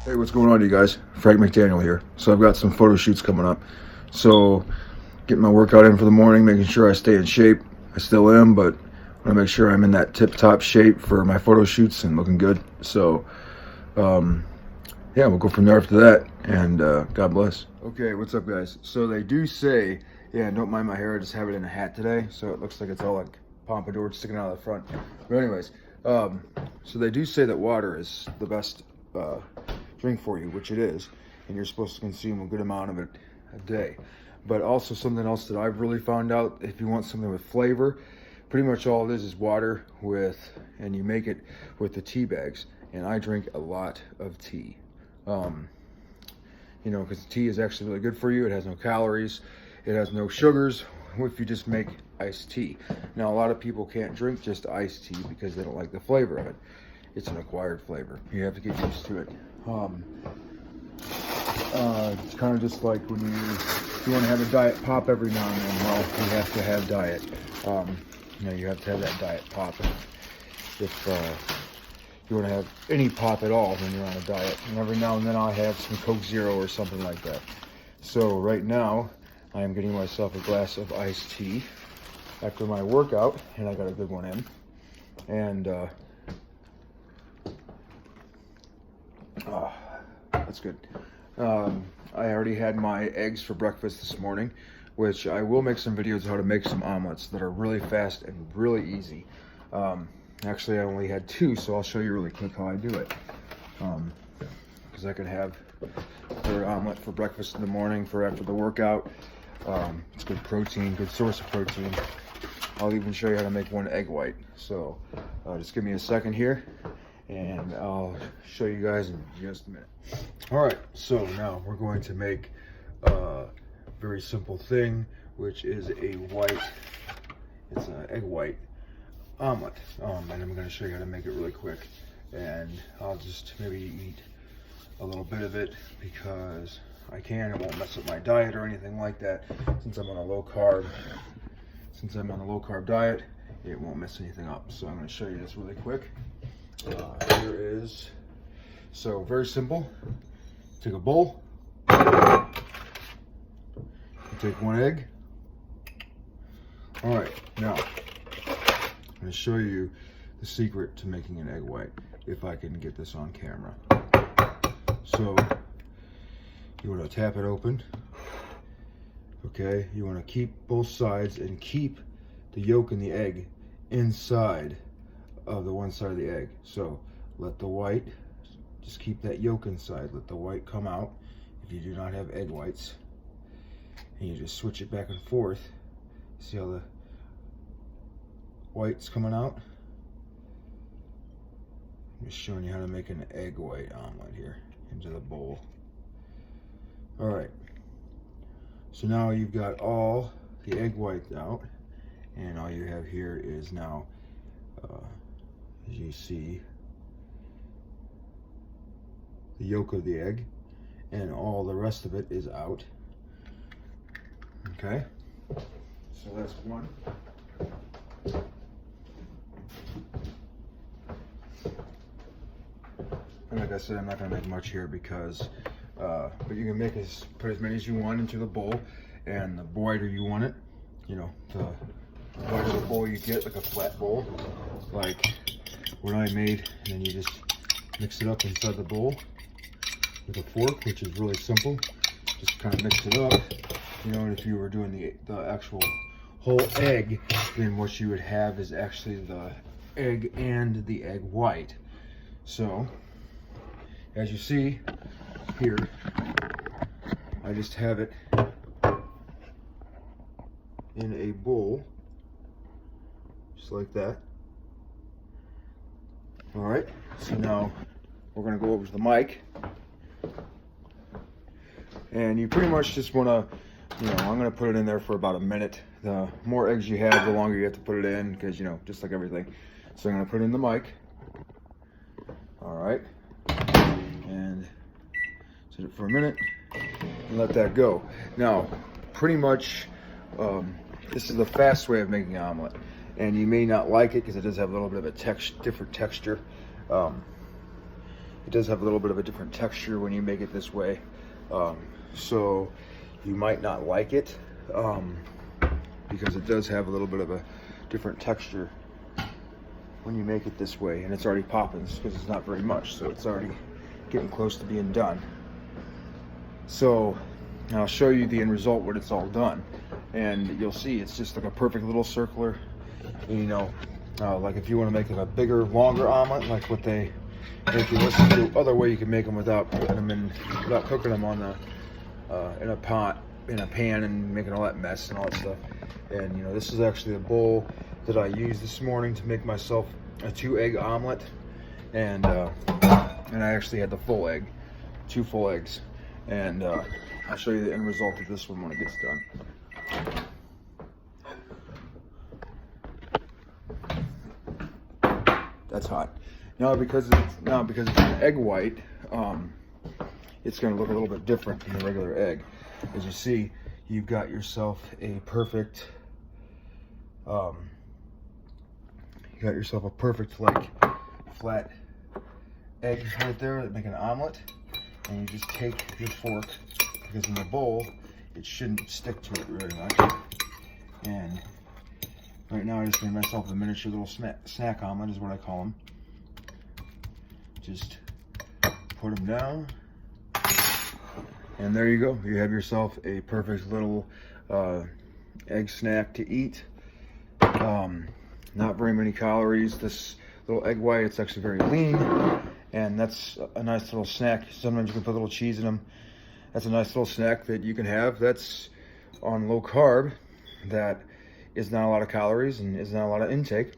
Hey, what's going on, you guys? Frank McDaniel here. So I've got some photo shoots coming up. So getting my workout in for the morning, making sure I stay in shape. I still am, but I want to make sure I'm in that tip-top shape for my photo shoots and looking good. So yeah, we'll go from there after that, and God bless. Okay, what's up, guys? So they do say, yeah, don't mind my hair, I just have it in a hat today, so it looks like it's all like pompadour sticking out of the front. But anyways, so they do say that water is the best drink for you, which it is, and you're supposed to consume a good amount of it a day. But also something else that I've really found out, if you want something with flavor, pretty much all it is water with, and you make it with the tea bags. And I drink a lot of tea. You know, because tea is actually really good for you. It has no calories, it has no sugars if you just make iced tea. Now, a lot of people can't drink just iced tea because they don't like the flavor of it. It's an acquired flavor. You have to get used to it. It's kind of just like when you want to have a diet pop every now and then. Well, you have to have diet. You know, you have to have that diet pop. If you want to have any pop at all when you're on a diet. And every now and then I'll have some Coke Zero or something like that. So right now, I am getting myself a glass of iced tea after my workout, and I got a good one in. And that's good. I already had my eggs for breakfast this morning, which I will make some videos how to make some omelets that are really fast and really easy. Actually, I only had two, so I'll show you really quick how I do it. Because I could have their omelet for breakfast in the morning, for after the workout. It's good protein, good source of protein. I'll even show you how to make one egg white. So just give me a second here, and I'll show you guys in just a minute. All right, so now we're going to make a very simple thing, which is a white, it's an egg white omelet. And I'm going to show you how to make it really quick. And I'll just maybe eat a little bit of it because I can. It won't mess up my diet or anything like that. Since I'm on a low carb diet, it won't mess anything up. So I'm going to show you this really quick. Here is, so very simple. Take a bowl, take one egg. All right, now I'm going to show you the secret to making an egg white, if I can get this on camera. So you want to tap it open. Okay, you want to keep both sides and keep the yolk and the egg inside of the one side of the egg. So let the white, just keep that yolk inside, let the white come out if you do not have egg whites, and you just switch it back and forth. See how the white's coming out? I'm just showing you how to make an egg white omelet here into the bowl. All right, so now you've got all the egg whites out, and all you have here is now, as you see, the yolk of the egg, and all the rest of it is out. Okay, so that's one. And like I said, I'm not going to make much here because, but you can make put as many as you want into the bowl, and the wider you want it, you know, the wider the bowl you get, like a flat bowl, like what I made, and then you just mix it up inside the bowl with a fork, which is really simple. Just kind of mix it up, you know, and if you were doing the actual whole egg, then what you would have is actually the egg and the egg white. So as you see here, I just have it in a bowl, just like that. All right, so now we're gonna go over to the mic, and you pretty much just wanna, you know, I'm gonna put it in there for about a minute. The more eggs you have, the longer you have to put it in, because, you know, just like everything. So I'm gonna put it in the mic. All right, and set it for a minute and let that go. Now, pretty much, this is the fast way of making an omelet. and you may not like it because it does have a little bit of a different texture. it does have a little bit of a different texture when you make it this way. So you might not like it because it does have a little bit of a different texture when you make it this way, and it's already popping because it's not very much, so it's already getting close to being done. So I'll show you the end result when it's all done, and you'll see it's just like a perfect little circular. You know, like if you want to make like a bigger, longer omelet, like what they make you listen to, other way you can make them without putting them in, without cooking them on the in a pot, in a pan, and making all that mess and all that stuff. And you know, this is actually a bowl that I used this morning to make myself a 2-egg omelet, and I actually had the full egg, 2 full eggs, and I'll show you the end result of this one when it gets done. That's hot. Now because it's an egg white, it's going to look a little bit different than the regular egg. As you see, you've got yourself a perfect, like flat egg right there that make an omelet, and you just take your fork, because in the bowl it shouldn't stick to it very much. And right now I just made myself a miniature little snack omelet, is what I call them. Just put them down, and there you go. You have yourself a perfect little egg snack to eat. Not very many calories. This little egg white, it's actually very lean, and that's a nice little snack. Sometimes you can put a little cheese in them. That's a nice little snack that you can have. That's on low carb. That is not a lot of calories and is not a lot of intake.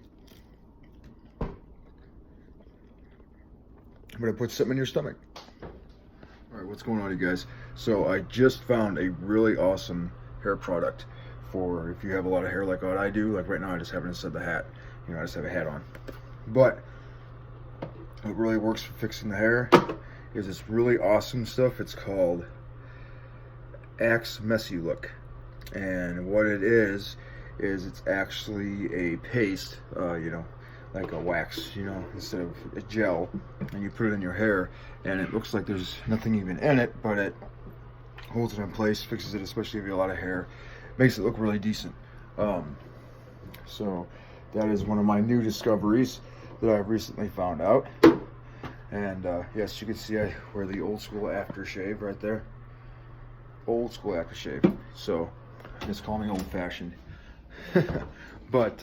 But it puts something in your stomach. All right, what's going on, you guys? So I just found a really awesome hair product for if you have a lot of hair like what I do. Like right now I just happen to set the hat. You know, I just have a hat on. But what really works for fixing the hair is this really awesome stuff. It's called Axe Messy Look. And what it is it's actually a paste, you know, like a wax, you know, instead of a gel, and you put it in your hair, and it looks like there's nothing even in it, but it holds it in place, fixes it, especially if you have a lot of hair, makes it look really decent. So that is one of my new discoveries that I've recently found out. And yes, you can see I wear the old school aftershave right there. Old school aftershave. So just call me old fashioned. But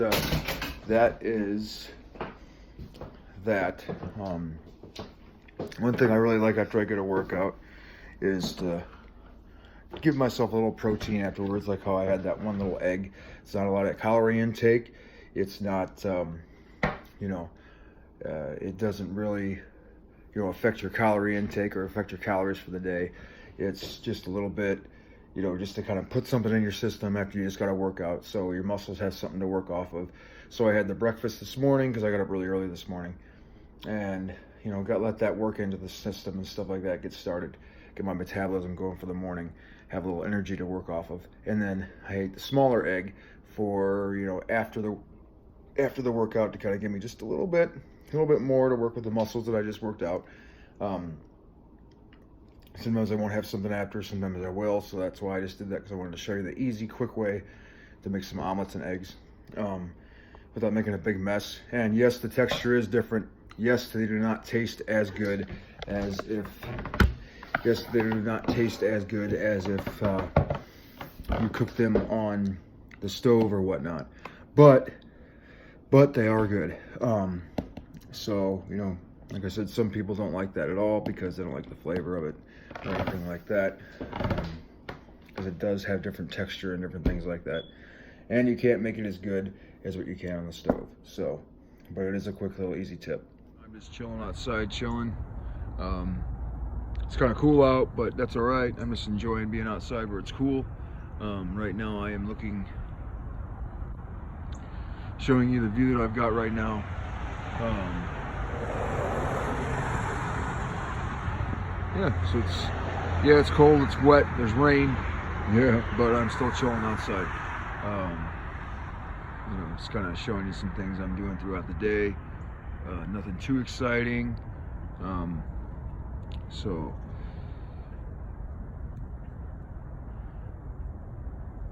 that is that. One thing I really like after I get a workout is to give myself a little protein afterwards, like how I had that one little egg. It's not a lot of calorie intake. It's not, you know, it doesn't really, you know, affect your calorie intake or affect your calories for the day. It's just a little bit, you know, just to kind of put something in your system after you just got a workout, so your muscles have something to work off of. So I had the breakfast this morning because I got up really early this morning, and you know, let that work into the system and stuff like that, get started, get my metabolism going for the morning, have a little energy to work off of. And then I ate the smaller egg for, you know, after the workout, to kind of give me just a little bit more to work with the muscles that I just worked out. Sometimes I won't have something after, sometimes I will, so that's why I just did that, because I wanted to show you the easy, quick way to make some omelets and eggs without making a big mess. And yes, the texture is different. Yes, they do not taste as good as if you cook them on the stove or whatnot. But they are good. So, you know, like I said, some people don't like that at all because they don't like the flavor of it or anything like that, because it does have different texture and different things like that, and you can't make it as good as what you can on the stove. So, but it is a quick little easy tip. I'm just chilling outside, chilling. It's kind of cool out, but that's all right. I'm just enjoying being outside where it's cool. Right now I am showing you the view that I've got right now. Yeah, so it's cold, it's wet, there's rain, yeah, but I'm still chilling outside. You know, just kind of showing you some things I'm doing throughout the day. Nothing too exciting. So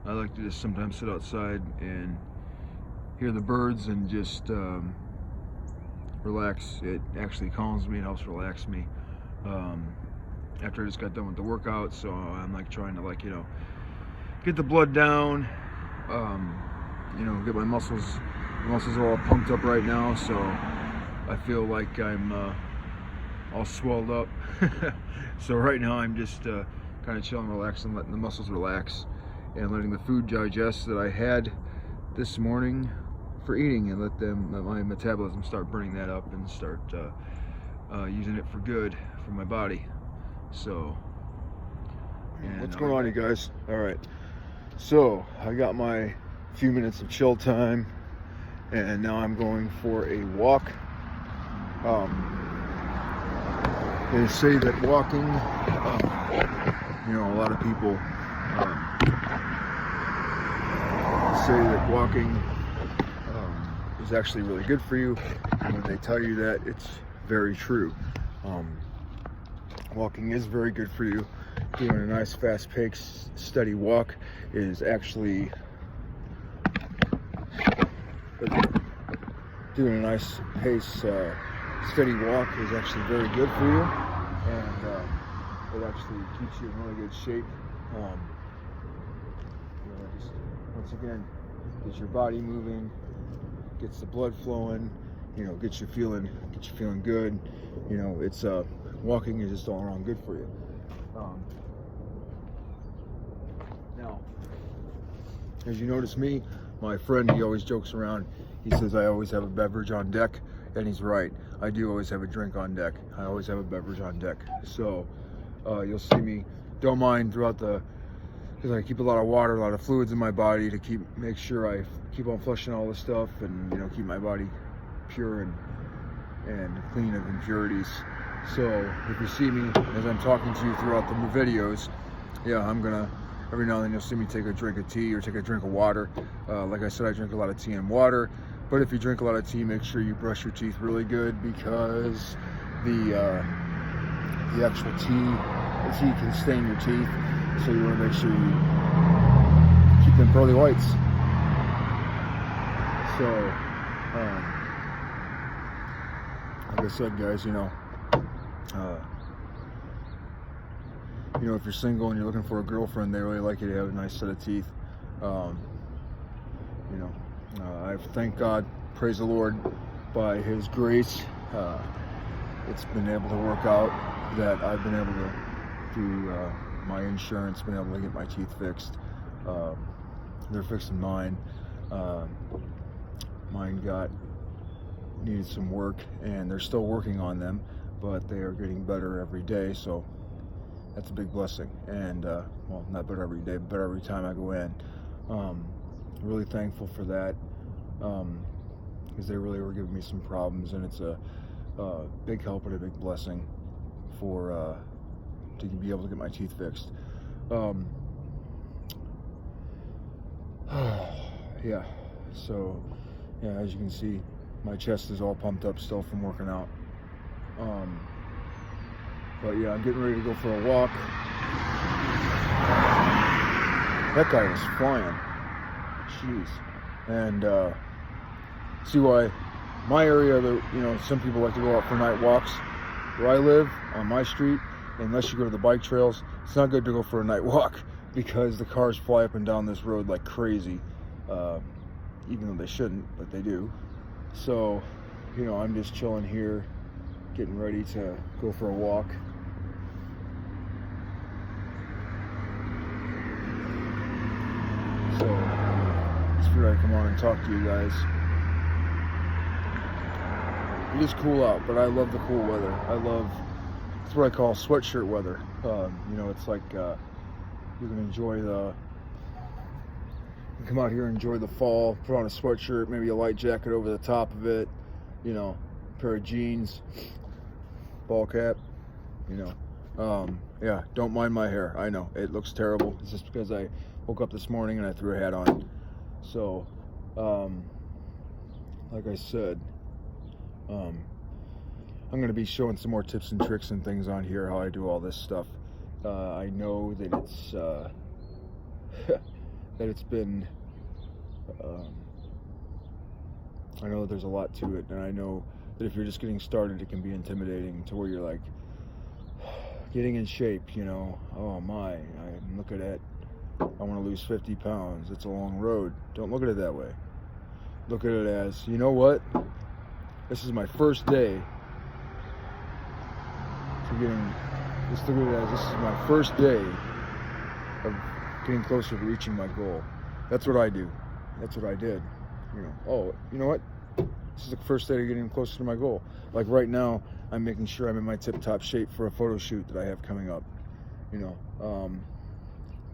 I like to just sometimes sit outside and hear the birds and just relax. It actually calms me, it helps relax me. After I just got done with the workout, so I'm like trying to, like, get the blood down, get my muscles are all pumped up right now, so I feel like I'm all swelled up. So right now I'm just kind of chilling, relaxing, letting the muscles relax and letting the food digest that I had this morning for eating, and let my metabolism start burning that up and start using it for good for my body. So, what's going on, you guys? All right, so I got my few minutes of chill time, and now I'm going for a walk. They say that walking, a lot of people say that walking is actually really good for you, and when they tell you that, it's very true. Walking is very good for you. Doing a nice fast-paced, steady walk is actually doing a nice pace, steady walk is actually very good for you, and it actually keeps you in really good shape. Just once again, gets your body moving, gets the blood flowing, gets you feeling good. It's walking is just all around good for you. Now, as you notice me, my friend, he always jokes around. He says I always have a beverage on deck, and he's right. I do always have a drink on deck. I always have a beverage on deck. So you'll see me, don't mind throughout because I keep a lot of water, a lot of fluids in my body to make sure I keep on flushing all this stuff, and keep my body pure and clean of impurities. So if you see me as I'm talking to you throughout the videos, I'm gonna, every now and then you'll see me take a drink of tea or take a drink of water. Like I said, I drink a lot of tea and water, but if you drink a lot of tea, make sure you brush your teeth really good, because the actual the tea can stain your teeth, so you want to make sure you keep them pearly whites. So like I said, guys, if you're single and you're looking for a girlfriend, they really like you to have a nice set of teeth. I thank God, praise the Lord, by His grace, it's been able to work out that I've been able to do my insurance, been able to get my teeth fixed. They're fixing mine. Mine needed some work, and they're still working on them, but they are getting better every day, so that's a big blessing. And not better every day, but better every time I go in. Really thankful for that, because they really were giving me some problems, and it's a big help and a big blessing for to be able to get my teeth fixed. So as you can see, my chest is all pumped up still from working out. But I'm getting ready to go for a walk. That guy is flying. Jeez. And see why my area, some people like to go out for night walks. Where I live, on my street, unless you go to the bike trails, it's not good to go for a night walk, because the cars fly up and down this road like crazy. Even though they shouldn't, but they do. So, I'm just chilling here, getting ready to go for a walk. So, just figured I'd come on and talk to you guys. It is cool out, but I love the cool weather. It's what I call sweatshirt weather. It's like you can enjoy come out here and enjoy the fall, put on a sweatshirt, maybe a light jacket over the top of it, pair of jeans, ball cap, don't mind my hair. I know it looks terrible. It's just because I woke up this morning and I threw a hat on. So like I said, I'm going to be showing some more tips and tricks and things on here, how I do all this stuff. I know that it's that it's been I know that there's a lot to it, and I know that if you're just getting started, it can be intimidating to where you're like getting in shape, you know. Oh my, I'm looking at, I want to lose 50 pounds. It's a long road. Don't look at it that way. Look at it as, you know what? This is my first day to getting, just look at it as this is my first day of getting closer to reaching my goal. That's what I do. That's what I did. You know, oh, you know what? This is the first day of getting closer to my goal. Like right now, I'm making sure I'm in my tip-top shape for a photo shoot that I have coming up. You know,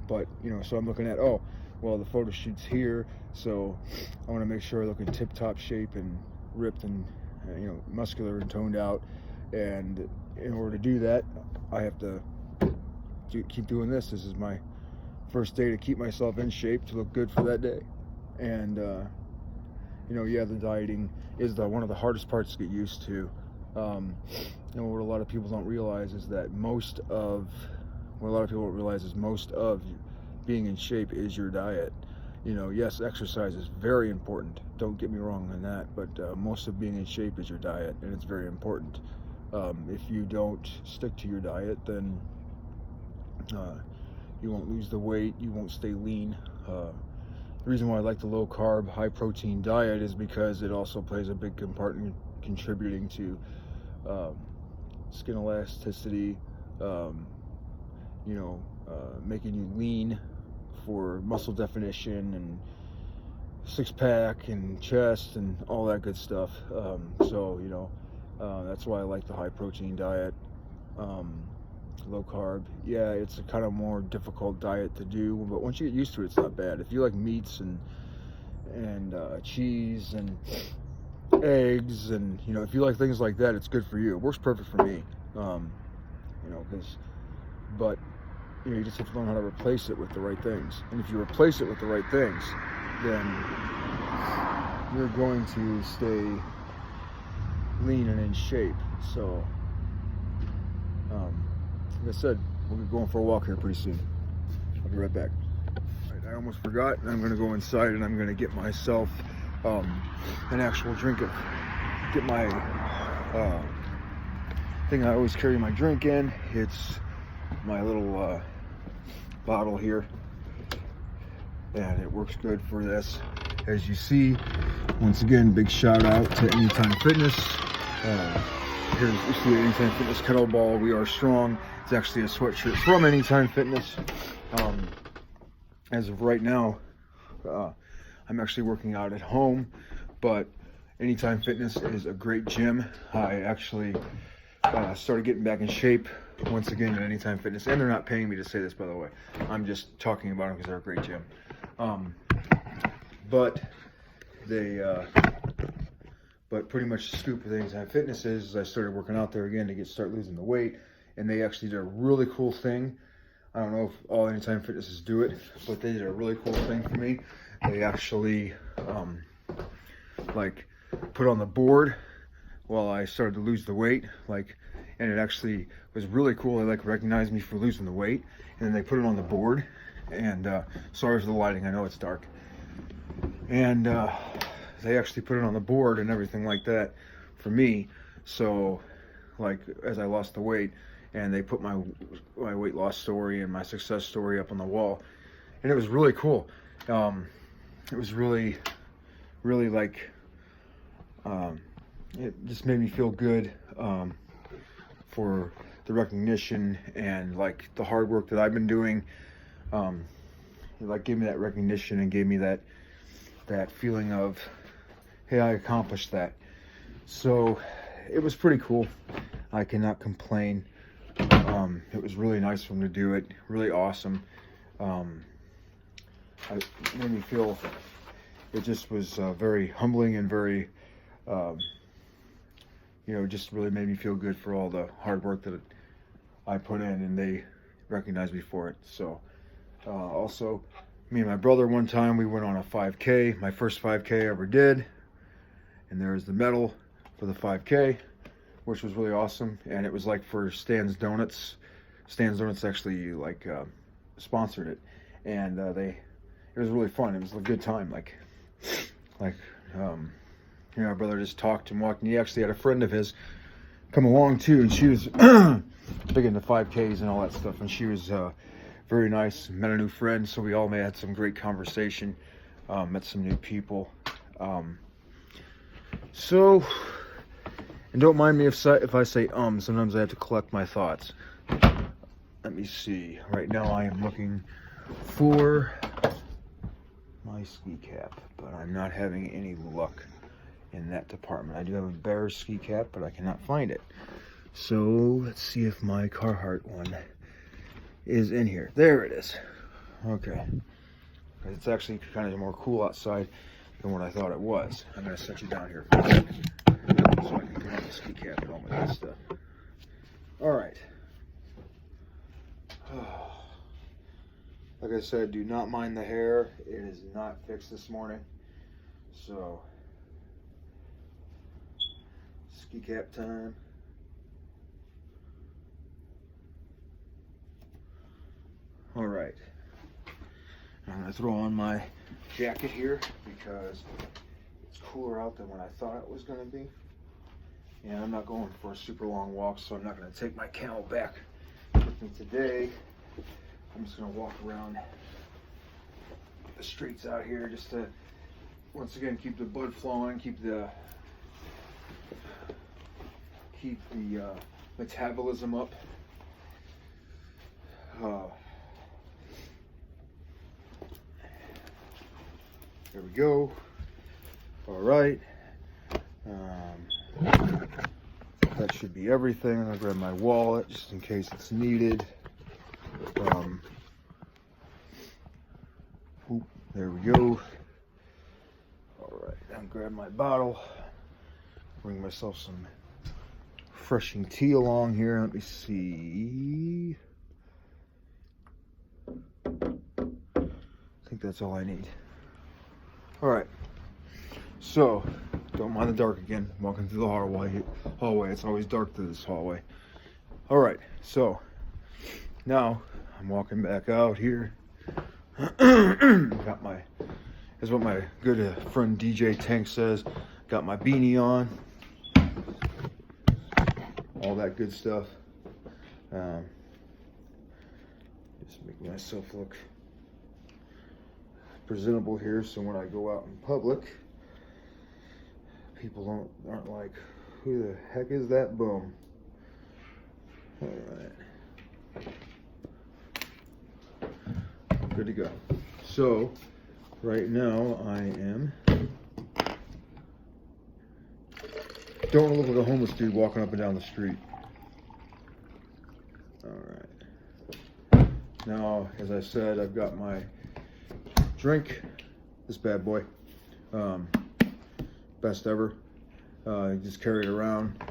but you know, so I'm looking at, oh, well, the photo shoot's here, so I want to make sure I look in tip-top shape and ripped and you know, muscular and toned out. And in order to do that, I have to keep doing this. This is my first day to keep myself in shape to look good for that day. And you know, yeah, the dieting is one of the hardest parts to get used to. You know, what a lot of people don't realize is that most of being in shape is your diet. You know, yes, exercise is very important. Don't get me wrong on that, but most of being in shape is your diet, and it's very important. If you don't stick to your diet, then you won't lose the weight, you won't stay lean. The reason why I like the low carb, high protein diet is because it also plays a big compartment contributing to skin elasticity, you know, making you lean for muscle definition and six-pack and chest and all that good stuff. So, you know, that's why I like the high protein diet. Low carb, yeah, it's a kind of more difficult diet to do, but once you get used to it, it's not bad. If you like meats and cheese and eggs, and you know, if you like things like that, it's good for you. It works perfect for me. You know, but you know, you just have to learn how to replace it with the right things. And if you replace it with the right things, then you're going to stay lean and in shape. So like I said, we'll be going for a walk here pretty soon. I'll be right back. All right, I almost forgot. I'm going to go inside and I'm going to get myself an actual drink. Get my thing I always carry my drink in. It's my little bottle here, and it works good for this. As you see, once again, big shout out to Anytime Fitness. Here's you see Anytime Fitness kettlebell. We are strong. It's actually a sweatshirt from Anytime Fitness. As of right now, I'm actually working out at home, but Anytime Fitness is a great gym. I actually started getting back in shape once again at Anytime Fitness, and they're not paying me to say this, by the way. I'm just talking about them because they're a great gym. But pretty much the scoop of Anytime Fitness is I started working out there again to start losing the weight, and they actually did a really cool thing. I don't know if all Anytime Fitnesses do it, but they did a really cool thing for me. They actually like put on the board while I started to lose the weight, and it actually was really cool. They recognized me for losing the weight, and then they put it on the board. And sorry for the lighting, I know it's dark. And they actually put it on the board and everything like that for me. So as I lost the weight, and they put my weight loss story and my success story up on the wall, and it was really cool. It was really it just made me feel good for the recognition and the hard work that I've been doing. It gave me that recognition and gave me that feeling of, hey, I accomplished that. So it was pretty cool. I cannot complain. It was really nice for them to do it. Really awesome. It made me feel, it just was very humbling and very, just really made me feel good for all the hard work that I put in, and they recognized me for it. So also, me and my brother one time, we went on a 5K, my first 5K I ever did, and there's the medal for the 5K. which was really awesome. And it was like for Stan's Donuts. Stan's Donuts actually like sponsored it, and it was really fun. It was a good time. Like you know, our brother just talked and walked, and he actually had a friend of his come along too, and she was big into 5Ks and all that stuff, and she was very nice. Met a new friend, so we all had some great conversation, met some new people. So, and don't mind me if I say sometimes I have to collect my thoughts. Let me see. Right now I am looking for my ski cap, but I'm not having any luck in that department. I do have a Bears ski cap, but I cannot find it. So let's see if my Carhartt one is in here. There it is. Okay. It's actually kind of more cool outside than what I thought it was. I'm going to set you down here for a second so I can put on the ski cap and all that stuff. Alright. Like I said, do not mind the hair. It is not fixed this morning. So, ski cap time. All right. I'm gonna throw on my jacket here because it's cooler out than what I thought it was gonna be. And I'm not going for a super long walk, so I'm not gonna take my camel back with me today. I'm just gonna walk around the streets out here just to, once again, keep the blood flowing, keep the metabolism up. There we go. All right. That should be everything. I'm gonna grab my wallet just in case it's needed. There we go. All right, I'm grab my bottle. Bring myself some refreshing tea along here. Let me see. I think that's all I need. All right. So, don't mind the dark again. I'm walking through the hallway. It's always dark through this hallway. All right. So, now I'm walking back out here. Got my, is what my good friend DJ Tank says. Got my beanie on. All that good stuff. Just make myself look presentable here, so when I go out in public, people aren't like, who the heck is that bum? All right. Good to go. So, right now I am, don't want to look like a homeless dude walking up and down the street. All right. Now, as I said, I've got my drink, this bad boy, best ever. You just carry it around.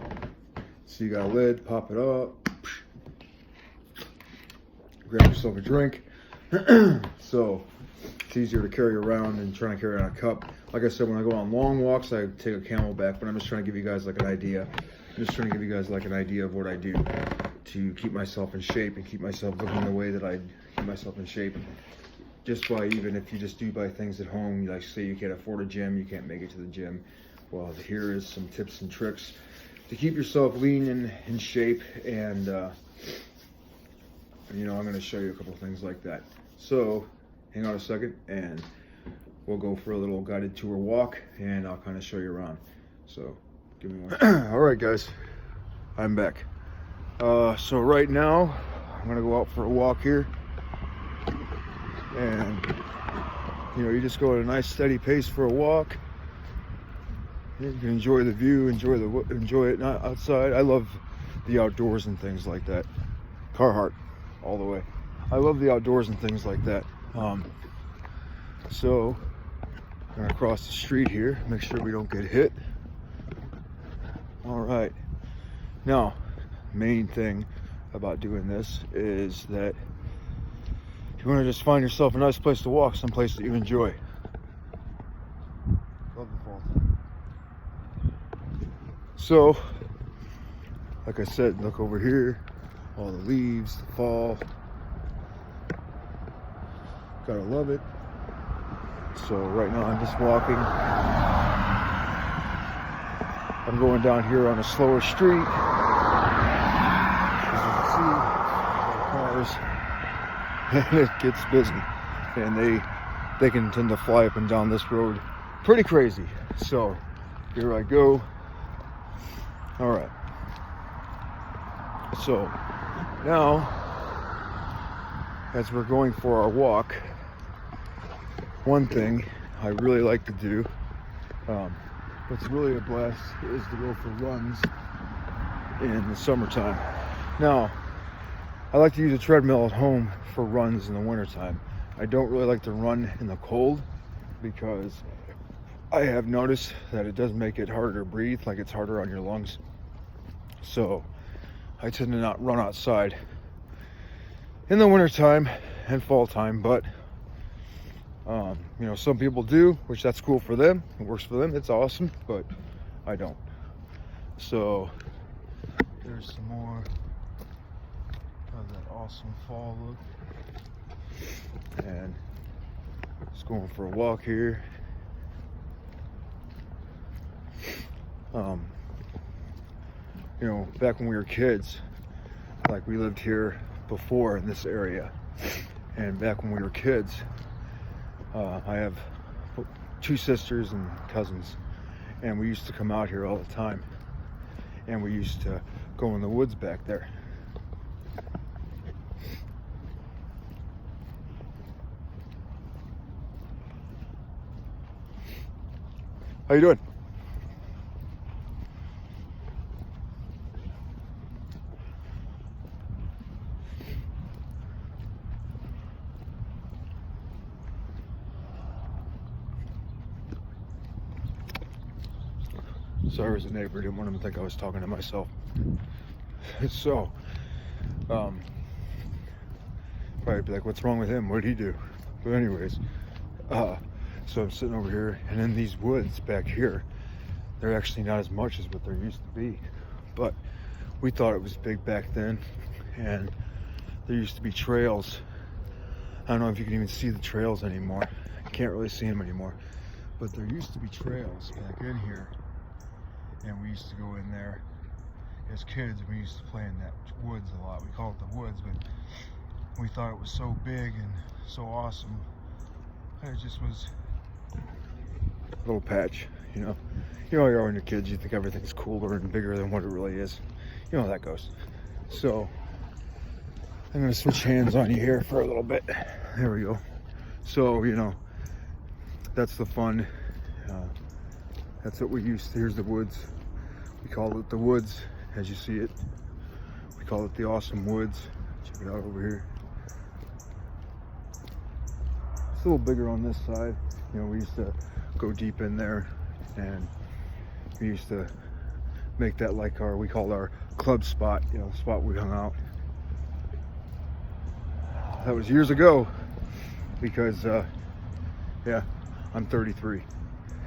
So you got a lid, pop it up, grab yourself a drink. So it's easier to carry around than trying to carry it on a cup. Like I said, when I go on long walks, I take a CamelBak, but I'm just trying to give you guys like an idea. I'm just trying to give you guys like an idea of what I do to keep myself in shape and keep myself looking the way that I keep myself in shape. Just by, even if you just do buy things at home, like say you can't afford a gym, you can't make it to the gym. Well, here is some tips and tricks to keep yourself lean and in shape. And you know, I'm going to show you a couple things like that. So hang on a second and we'll go for a little guided tour walk and I'll kind of show you around. So give me one second. All right, guys, I'm back. So right now I'm going to go out for a walk here. And you know, you just go at a nice steady pace for a walk. You can enjoy the view, enjoy it not outside. I love the outdoors and things like that. Carhartt all the way. I love the outdoors and things like that. So I'm gonna cross the street here, make sure we don't get hit. All right. Now, main thing about doing this is that you want to just find yourself a nice place to walk, someplace that you enjoy. Love the fall. So, like I said, look over here, all the leaves, the fall. Gotta love it. So right now I'm just walking. I'm going down here on a slower street. As you can see, cars, and it gets busy. And they can tend to fly up and down this road pretty crazy. So here I go. All right. So now, as we're going for our walk, one thing I really like to do, what's really a blast, is to go for runs in the summertime. Now, I like to use a treadmill at home for runs in the wintertime. I don't really like to run in the cold because I have noticed that it does make it harder to breathe, like it's harder on your lungs. So I tend to not run outside in the wintertime and fall time, but you know, some people do, which that's cool for them. It works for them. It's awesome, but I don't. So there's some more of that awesome fall look. And just going for a walk here. You know, back when we were kids, like we lived here before in this area, and back when we were kids, I have 2 sisters and cousins, and we used to come out here all the time, and we used to go in the woods back there. How you doing? Sorry, as a neighbor, didn't want him to think I was talking to myself. So, probably be like, what's wrong with him? What did he do? But anyways, so I'm sitting over here, and in these woods back here, they're actually not as much as what there used to be. But we thought it was big back then, and there used to be trails. I don't know if you can even see the trails anymore. I can't really see them anymore. But there used to be trails back in here. And we used to go in there as kids, and we used to play in that woods a lot. We call it the woods, but we thought it was so big and so awesome. And it just was a little patch, you know. You know, you're when you're kids, you think everything's cooler and bigger than what it really is. You know how that goes. So I'm gonna switch hands on you here for a little bit. There we go. So, you know, that's the fun. That's what we used to. Here's the woods. We call it the woods, as you see it. We call it the awesome woods. Check it out over here. It's a little bigger on this side. You know, we used to go deep in there, and we used to make that like we called our club spot, you know, the spot we hung out. That was years ago, because, yeah, I'm 33,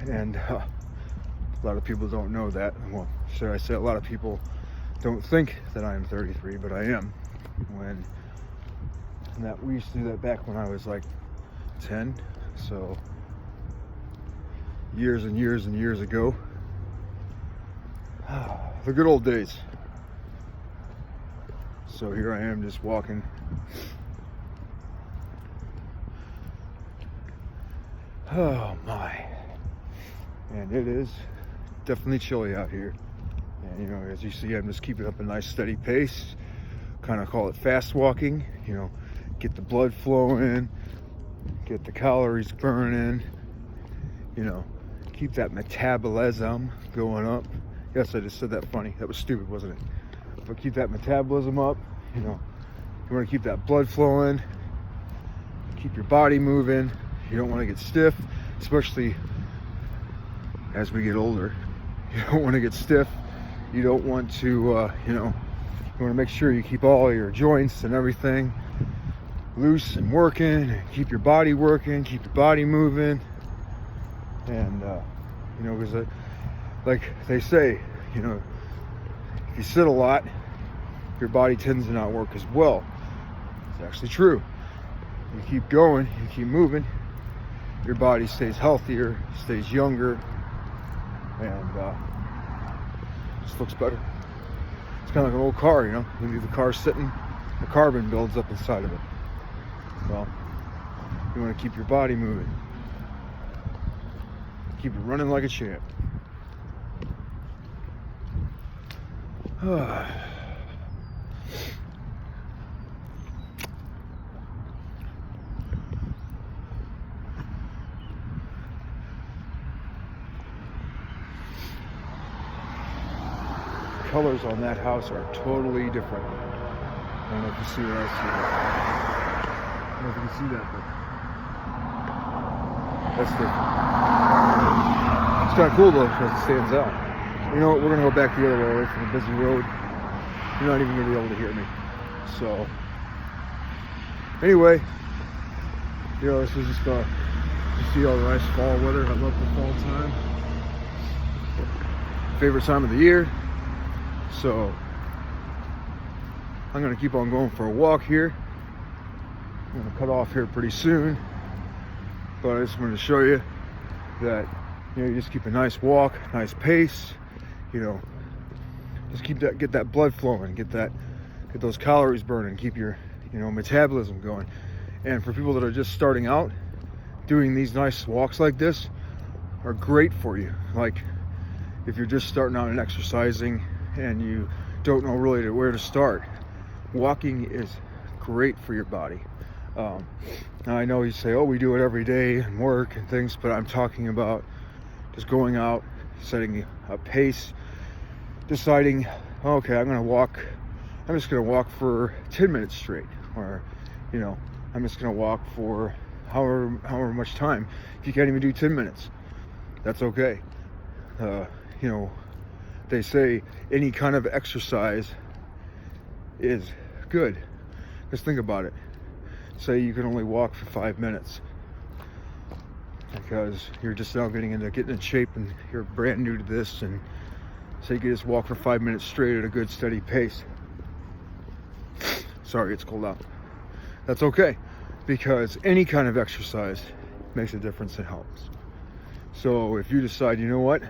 and a lot of people don't know that. Well, should I say a lot of people don't think that I am 33, but I am. We used to do that back when I was like 10, so years and years and years ago. The good old days. So here I am just walking. Oh my. And it is definitely chilly out here. And you know, as you see, I'm just keeping up a nice steady pace. Kind of call it fast walking. You know, get the blood flowing, get the calories burning, you know, keep that metabolism going up. Yes, I just said that funny. That was stupid, wasn't it? But keep that metabolism up, you know. You want to keep that blood flowing, keep your body moving. You don't want to get stiff, especially as we get older. You don't want to get stiff. You don't want to, you know, you want to make sure you keep all your joints and everything loose and working, and keep your body working, keep your body moving. And, you know, because like they say, you know, if you sit a lot, your body tends to not work as well. It's actually true. You keep going, you keep moving, your body stays healthier, stays younger, and just looks better. It's kind of like an old car, you know. You leave the car sitting, the carbon builds up inside of it. Well, you want to keep your body moving. Keep it running like a champ. Colors on that house are totally different. I don't know if you see what I see. I don't know if you can see that, but that's different. It's kind of cool though because it stands out. You know what? We're gonna go back the other way, away from the busy road. You're not even gonna be able to hear me. So, anyway, you know, this was just you see all the nice fall weather. I love the fall time. Favorite time of the year. So I'm gonna keep on going for a walk here. I'm gonna cut off here pretty soon, but I just wanted to show you that, you know, you just keep a nice walk, nice pace, you know, just get that blood flowing, get those calories burning, keep your, you know, metabolism going. And for people that are just starting out, doing these nice walks like this are great for you. Like if you're just starting out and exercising and you don't know really where to start, walking is great for your body. Now I know you say, oh, we do it every day and work and things, but I'm talking about just going out, setting a pace, deciding, okay, I'm just gonna walk for 10 minutes straight, or, you know, I'm just gonna walk for however much time. If you can't even do 10 minutes, that's okay. You know, they say any kind of exercise is good. Just think about it. Say you can only walk for 5 minutes because you're just now getting in shape and you're brand new to this, and say you can just walk for 5 minutes straight at a good steady pace. Sorry, it's cold out. That's okay, because any kind of exercise makes a difference and helps. So if you decide, you know what,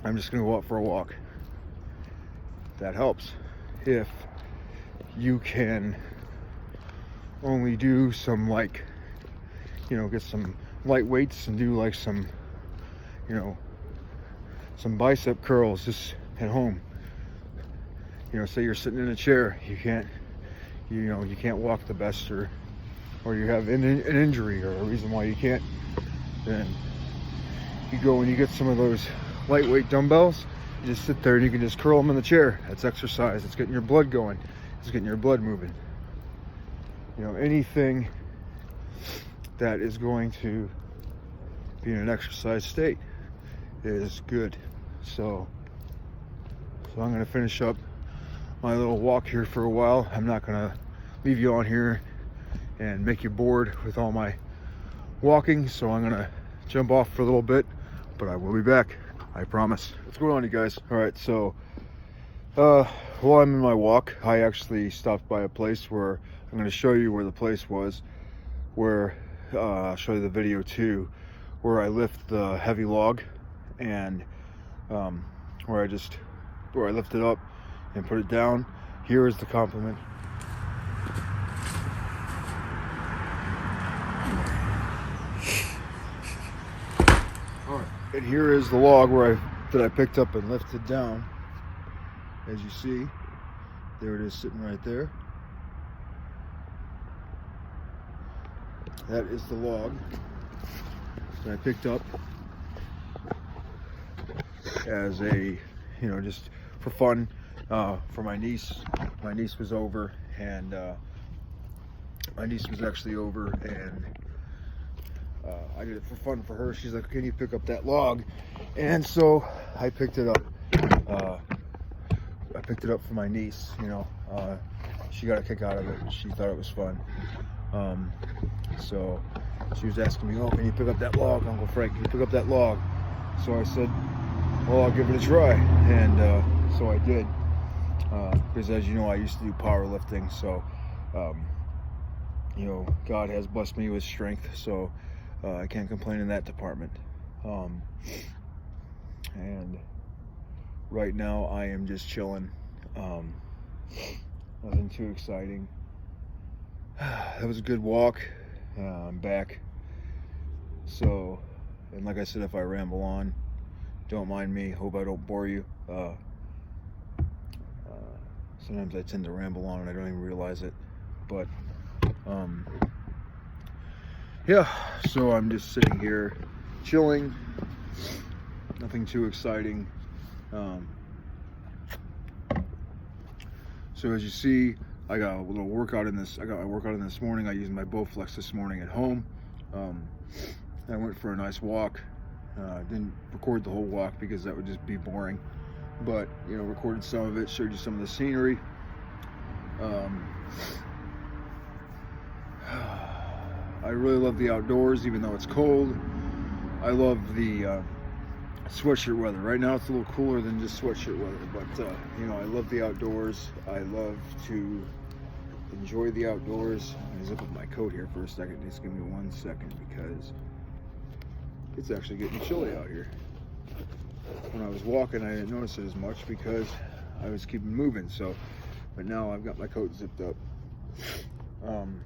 I'm just gonna go out for a walk, that helps. If you can only do some, like, you know, get some light weights and do like some, you know, some bicep curls just at home. You know, say you're sitting in a chair, you can't walk the best, or you have an injury or a reason why you can't, then you go and you get some of those lightweight dumbbells, you just sit there and you can just curl them in the chair. That's exercise. It's getting your blood going. It's getting your blood moving. You know, anything that is going to be in an exercise state is good. So I'm going to finish up my little walk here for a while. I'm not going to leave you on here and make you bored with all my walking, so I'm going to jump off for a little bit, but I will be back, I promise. What's going on, you guys? All right, so while I'm in my walk, I actually stopped by a place where I'm going to show you where the place was, where I'll show you the video too, where I lift the heavy log, and where I lift it up and put it down. Here is the compliment. All right, and here is the log that I picked up and lifted down. As you see, there it is sitting right there. That is the log that I picked up as a, you know, just for fun, for my niece. My niece was over, and my niece was actually over, and I did it for fun for her. She's like, can you pick up that log? And so I picked it up. I picked it up for my niece, you know. She got a kick out of it. She thought it was fun. So she was asking me, oh, can you pick up that log, Uncle Frank? Can you pick up that log? So I said, well, I'll give it a try. And so I did. Because as you know, I used to do powerlifting, so you know, God has blessed me with strength, so I can't complain in that department. And right now I am just chilling. Nothing too exciting. That was a good walk. I'm back. So, and like I said, if I ramble on, don't mind me. Hope I don't bore you. Sometimes I tend to ramble on and I don't even realize it. But yeah, so I'm just sitting here chilling. Nothing too exciting. So as you see, I got a little workout in this. I got my workout in this morning. I used my Bowflex this morning at home. I went for a nice walk. Didn't record the whole walk because that would just be boring. But you know, recorded some of it, showed you some of the scenery. I really love the outdoors, even though it's cold. I love the sweatshirt weather. Right now it's a little cooler than just sweatshirt weather, but you know, I love the outdoors. I love to enjoy the outdoors. I'm gonna zip up my coat here for a second. Just give me 1 second because it's actually getting chilly out here. When I was walking, I didn't notice it as much because I was keeping moving. So, but now I've got my coat zipped up. And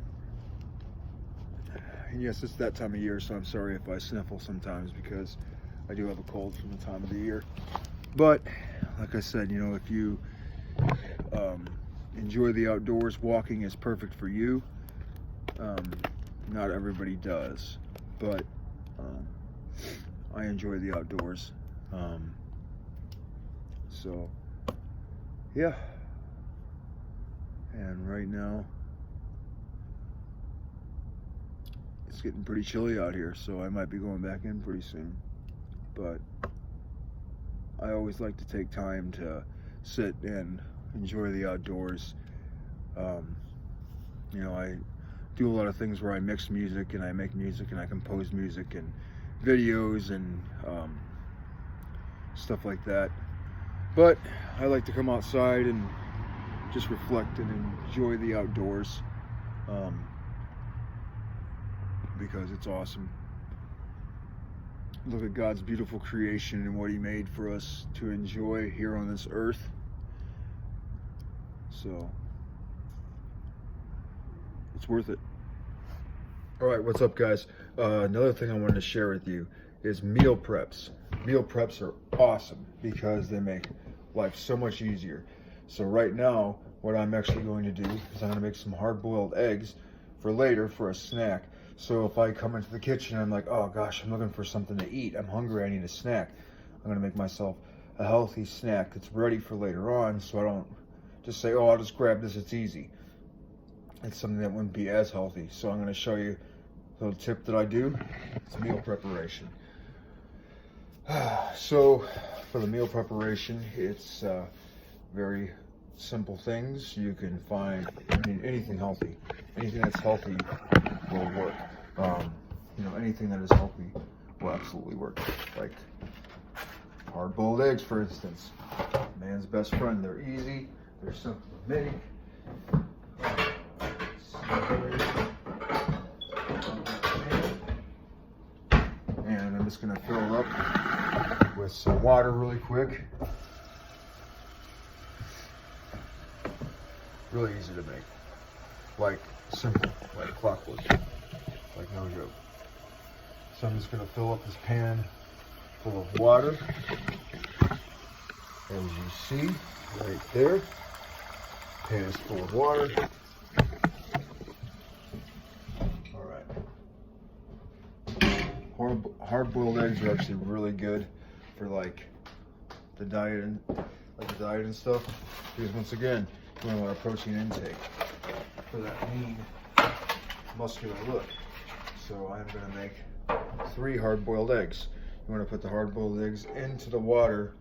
yes, it's that time of year, so I'm sorry if I sniffle sometimes because I do have a cold from the time of the year. But like I said, you know, if you enjoy the outdoors, walking is perfect for you. Not everybody does, but I enjoy the outdoors. So yeah, and right now it's getting pretty chilly out here, so I might be going back in pretty soon. But I always like to take time to sit and enjoy the outdoors. You know, I do a lot of things where I mix music and I make music and I compose music and videos and stuff like that. But I like to come outside and just reflect and enjoy the outdoors because it's awesome. Look at God's beautiful creation and what He made for us to enjoy here on this earth. So it's worth it. All right, what's up, guys? Another thing I wanted to share with you is meal preps. Meal preps are awesome because they make life so much easier. So right now, what I'm actually going to do is I'm going to make some hard-boiled eggs for later for a snack. So if I come into the kitchen and I'm like, oh gosh, I'm looking for something to eat, I'm hungry, I need a snack, I'm going to make myself a healthy snack that's ready for later on, so I don't just say, oh, I'll just grab this, it's easy. It's something that wouldn't be as healthy. So I'm going to show you a little tip that I do. It's meal preparation. So for the meal preparation, it's very simple things. You can find, I mean, anything healthy. Anything that's healthy will work. You know, anything that is healthy will absolutely work. Like hard-boiled eggs, for instance. Man's best friend. They're easy. They're simple to make. And I'm just going to fill it up with some water really quick. Really easy to make. Like simple, like clockwork. Like no joke. So I'm just going to fill up this pan full of water. As you see right there, pan is full of water. Hard-boiled eggs are actually really good for like the diet and stuff, because once again, you want a lot of protein intake for that lean, muscular look. So I'm going to make 3 hard-boiled eggs. You want to put the hard-boiled eggs into the water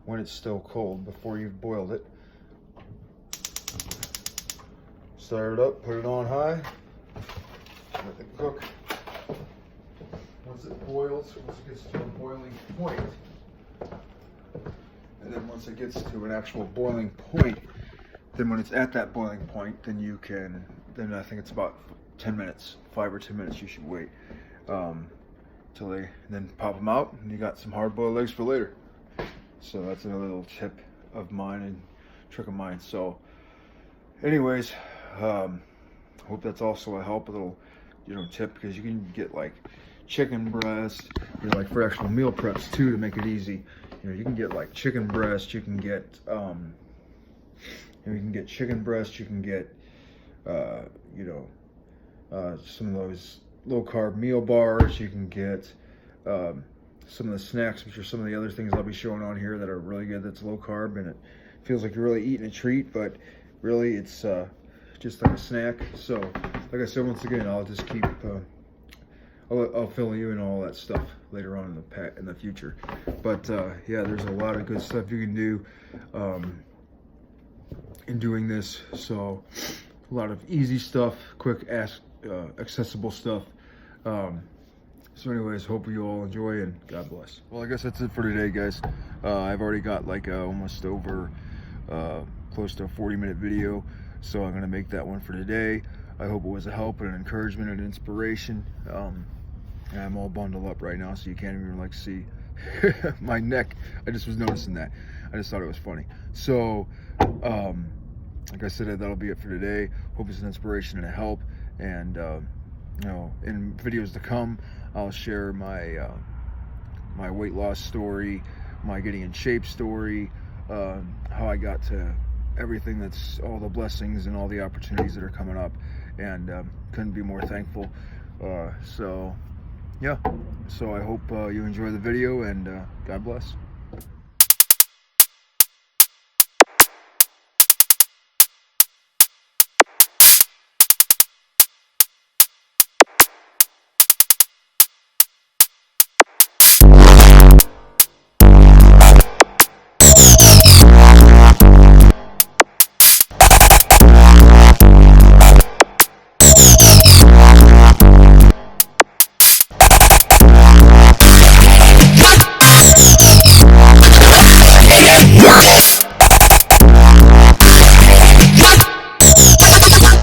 when it's still cold, before you've boiled it. Start it up, put it on high, let it cook. Once it boils, once it gets to a boiling point, and then once it gets to an actual boiling point, then when it's at that boiling point, then you can, then I think it's about 10 minutes, 5 or 10 minutes you should wait till they, then pop them out, and you got some hard-boiled eggs for later. So that's another little tip of mine and trick of mine. So anyways, hope that's also a help, a little, you know, tip, because you can get like chicken breast, you know, like for actual meal preps too, to make it easy. You know, you can get like chicken breast, you can get chicken breast, you can get some of those low carb meal bars, you can get some of the snacks, which are some of the other things I'll be showing on here that are really good, that's low carb, and it feels like you're really eating a treat, but really it's just like a snack. So like I said, once again, I'll just keep I'll fill you in all that stuff later on in the future. But yeah, there's a lot of good stuff you can do in doing this. So a lot of easy stuff, quick, accessible stuff. So anyways, hope you all enjoy, and God bless. Well, I guess that's it for today, guys. I've already got like almost over close to a 40-minute video, so I'm gonna make that one for today. I hope it was a help and an encouragement and inspiration. And I'm all bundled up right now, so you can't even like see my neck. I just was noticing that. I just thought it was funny. So like I said, that'll be it for today. Hope it's an inspiration and a help. And you know, in videos to come, I'll share my my weight loss story, my getting in shape story, how I got to everything, that's all the blessings and all the opportunities that are coming up, and couldn't be more thankful. So yeah, so I hope you enjoy the video, and God bless.